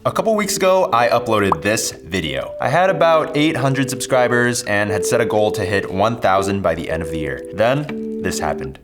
A couple weeks ago, I uploaded this video. I had about 800 subscribers and had set a goal to hit 1,000 by the end of the year. Then, this happened.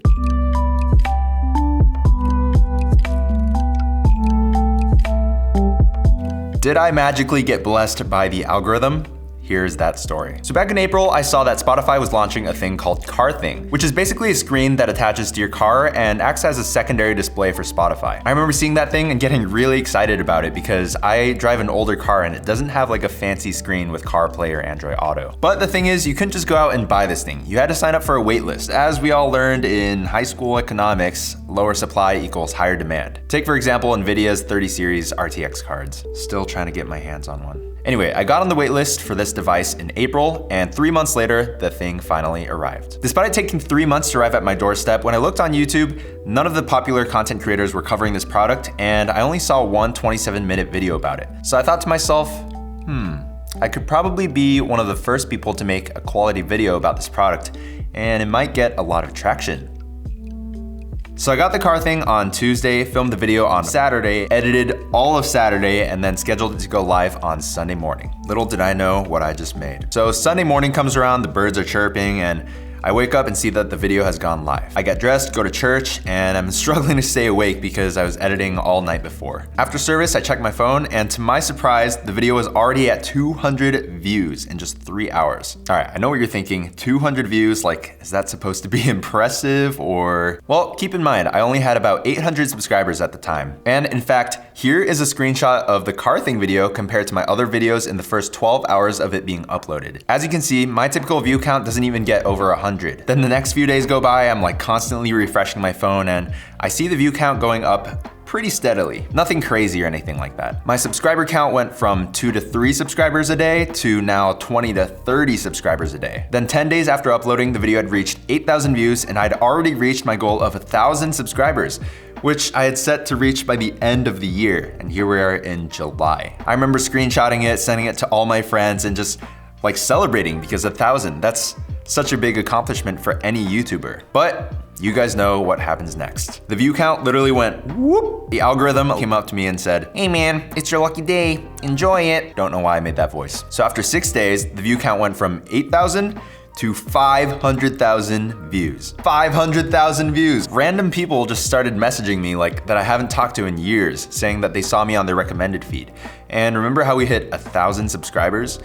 Did I magically get blessed by the algorithm? Here's that story. So back in April, I saw that Spotify was launching a thing called Car Thing, which is basically a screen that attaches to your car and acts as a secondary display for Spotify. I remember seeing that thing and getting really excited about it because I drive an older car and it doesn't have like a fancy screen with CarPlay or Android Auto. But the thing is, you couldn't just go out and buy this thing. You had to sign up for a waitlist. As we all learned in high school economics, lower supply equals higher demand. Take for example, NVIDIA's 30 series RTX cards. Still trying to get my hands on one. Anyway, I got on the waitlist for this device in April, and 3 months later, the thing finally arrived. Despite it taking 3 months to arrive at my doorstep, when I looked on YouTube, none of the popular content creators were covering this product, and I only saw one 27-minute video about it. So I thought to myself, I could probably be one of the first people to make a quality video about this product, and it might get a lot of traction. So I got the Car Thing on Tuesday, filmed the video on Saturday, edited all of Saturday, and then scheduled it to go live on Sunday morning. Little did I know what I just made. So Sunday morning comes around, the birds are chirping, and I wake up and see that the video has gone live. I get dressed, go to church, and I'm struggling to stay awake because I was editing all night before. After service, I check my phone, and to my surprise, the video was already at 200 views in just 3 hours. All right, I know what you're thinking, 200 views, like, is that supposed to be impressive or? Well, keep in mind, I only had about 800 subscribers at the time. And in fact, here is a screenshot of the Car Thing video compared to my other videos in the first 12 hours of it being uploaded. As you can see, my typical view count doesn't even get over 100. Then the next few days go by, I'm like constantly refreshing my phone and I see the view count going up pretty steadily. Nothing crazy or anything like that. My subscriber count went from 2 to 3 subscribers a day to now 20 to 30 subscribers a day. Then 10 days after uploading, the video had reached 8,000 views and I'd already reached my goal of 1,000 subscribers, which I had set to reach by the end of the year. And here we are in July. I remember screenshotting it, sending it to all my friends and just like celebrating because 1,000, that's such a big accomplishment for any YouTuber. But you guys know what happens next. The view count literally went whoop. The algorithm came up to me and said, "Hey man, it's your lucky day, enjoy it." Don't know why I made that voice. So after 6 days, the view count went from 8,000 to 500,000 views. 500,000 views. Random people just started messaging me like that I haven't talked to in years, saying that they saw me on their recommended feed. And remember how we hit 1,000 subscribers?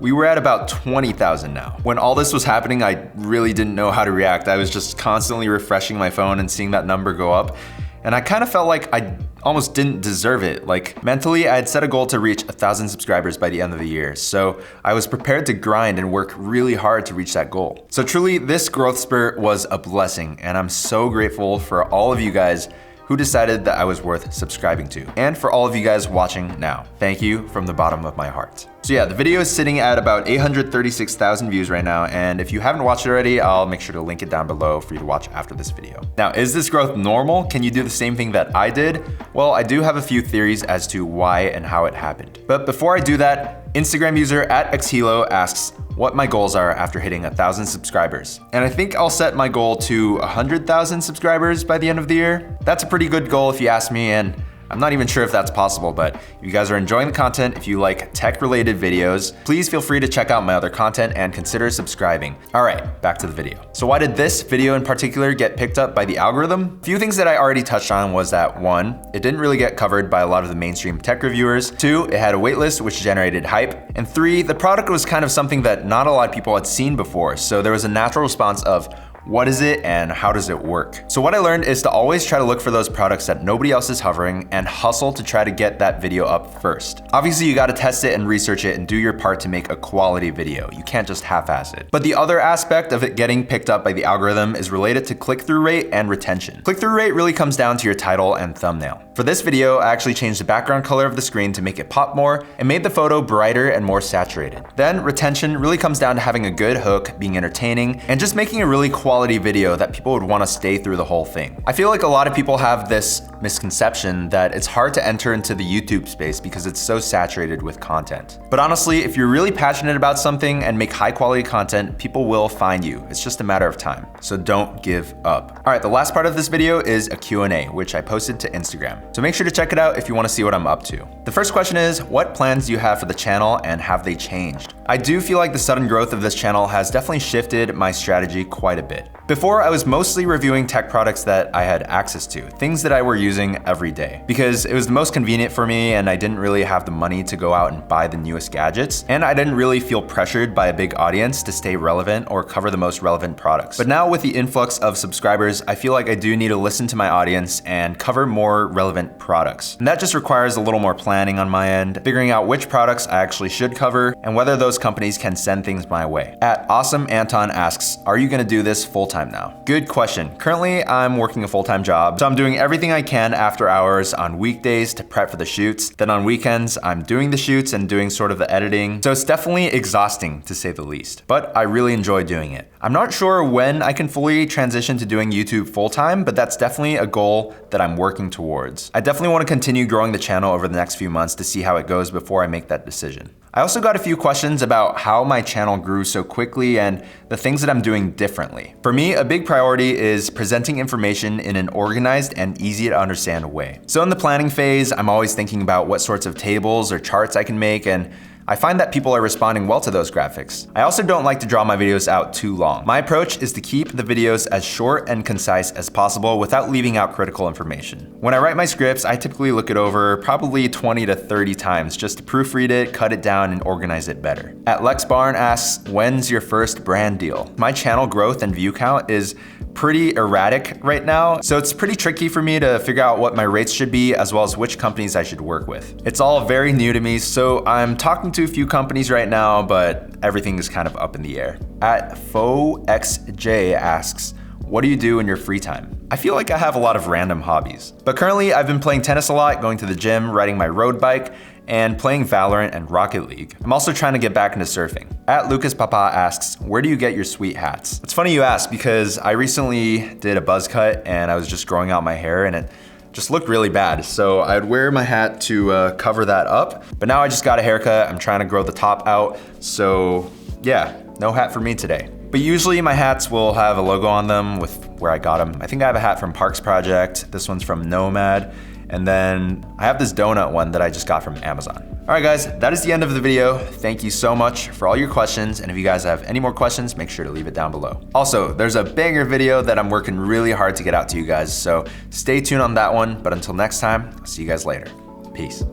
We were at about 20,000 now. When all this was happening, I really didn't know how to react. I was just constantly refreshing my phone and seeing that number go up. And I kind of felt like I almost didn't deserve it. Like mentally, I had set a goal to reach 1,000 subscribers by the end of the year. So I was prepared to grind and work really hard to reach that goal. So truly, this growth spurt was a blessing. And I'm so grateful for all of you guys who decided that I was worth subscribing to. And for all of you guys watching now, thank you from the bottom of my heart. So yeah, the video is sitting at about 836,000 views right now, and if you haven't watched it already, I'll make sure to link it down below for you to watch after this video. Now, is this growth normal? Can you do the same thing that I did? Well, I do have a few theories as to why and how it happened. But before I do that, Instagram user @xhelo asks what my goals are after hitting 1,000 subscribers. And I think I'll set my goal to 100,000 subscribers by the end of the year. That's a pretty good goal if you ask me, and I'm not even sure if that's possible, but if you guys are enjoying the content, if you like tech-related videos, please feel free to check out my other content and consider subscribing. All right, back to the video. So why did this video in particular get picked up by the algorithm? A few things that I already touched on was that 1, it didn't really get covered by a lot of the mainstream tech reviewers. 2, it had a waitlist which generated hype. And 3, the product was kind of something that not a lot of people had seen before. So there was a natural response of, what is it and how does it work? So what I learned is to always try to look for those products that nobody else is hovering and hustle to try to get that video up first. Obviously, you gotta test it and research it and do your part to make a quality video. You can't just half-ass it. But the other aspect of it getting picked up by the algorithm is related to click-through rate and retention. Click-through rate really comes down to your title and thumbnail. For this video, I actually changed the background color of the screen to make it pop more and made the photo brighter and more saturated. Then retention really comes down to having a good hook, being entertaining, and just making a really quality video that people would want to stay through the whole thing. I feel like a lot of people have this misconception that it's hard to enter into the YouTube space because it's so saturated with content. But honestly, if you're really passionate about something and make high quality content, people will find you. It's just a matter of time. So don't give up. All right, the last part of this video is a Q&A, which I posted to Instagram. So make sure to check it out if you want to see what I'm up to. The first question is, what plans do you have for the channel and have they changed? I do feel like the sudden growth of this channel has definitely shifted my strategy quite a bit. Before, I was mostly reviewing tech products that I had access to, things that I were using every day, because it was the most convenient for me and I didn't really have the money to go out and buy the newest gadgets, and I didn't really feel pressured by a big audience to stay relevant or cover the most relevant products. But now with the influx of subscribers, I feel like I do need to listen to my audience and cover more relevant products. And that just requires a little more planning on my end, figuring out which products I actually should cover and whether those companies can send things my way. At Awesome Anton asks, are you gonna do this full-time now? Good question. Currently, I'm working a full-time job, so I'm doing everything I can after hours on weekdays to prep for the shoots. Then on weekends, I'm doing the shoots and doing sort of the editing. So it's definitely exhausting to say the least, but I really enjoy doing it. I'm not sure when I can fully transition to doing YouTube full-time, but that's definitely a goal that I'm working towards. I definitely want to continue growing the channel over the next few months to see how it goes before I make that decision. I also got a few questions about how my channel grew so quickly and the things that I'm doing differently. For me, a big priority is presenting information in an organized and easy to understand way. So in the planning phase, I'm always thinking about what sorts of tables or charts I can make, and I find that people are responding well to those graphics. I also don't like to draw my videos out too long. My approach is to keep the videos as short and concise as possible without leaving out critical information. When I write my scripts, I typically look it over probably 20 to 30 times just to proofread it, cut it down, and organize it better. At Lex Barn asks, when's your first brand deal? My channel growth and view count is pretty erratic right now, so it's pretty tricky for me to figure out what my rates should be as well as which companies I should work with. It's all very new to me, so I'm talking to a few companies right now, but everything is kind of up in the air. At FoXJ asks, what do you do in your free time? I feel like I have a lot of random hobbies, but currently I've been playing tennis a lot, going to the gym, riding my road bike, and playing Valorant and Rocket League. I'm also trying to get back into surfing. At Lucas Papa asks, where do you get your sweet hats? It's funny you ask because I recently did a buzz cut and I was just growing out my hair and it just looked really bad. So I'd wear my hat to cover that up, but now I just got a haircut. I'm trying to grow the top out. So yeah, no hat for me today. But usually my hats will have a logo on them with where I got them. I think I have a hat from Parks Project. This one's from Nomad. And then I have this donut one that I just got from Amazon. All right guys, that is the end of the video. Thank you so much for all your questions. And if you guys have any more questions, make sure to leave it down below. Also, there's a banger video that I'm working really hard to get out to you guys. So stay tuned on that one. But until next time, I'll see you guys later. Peace.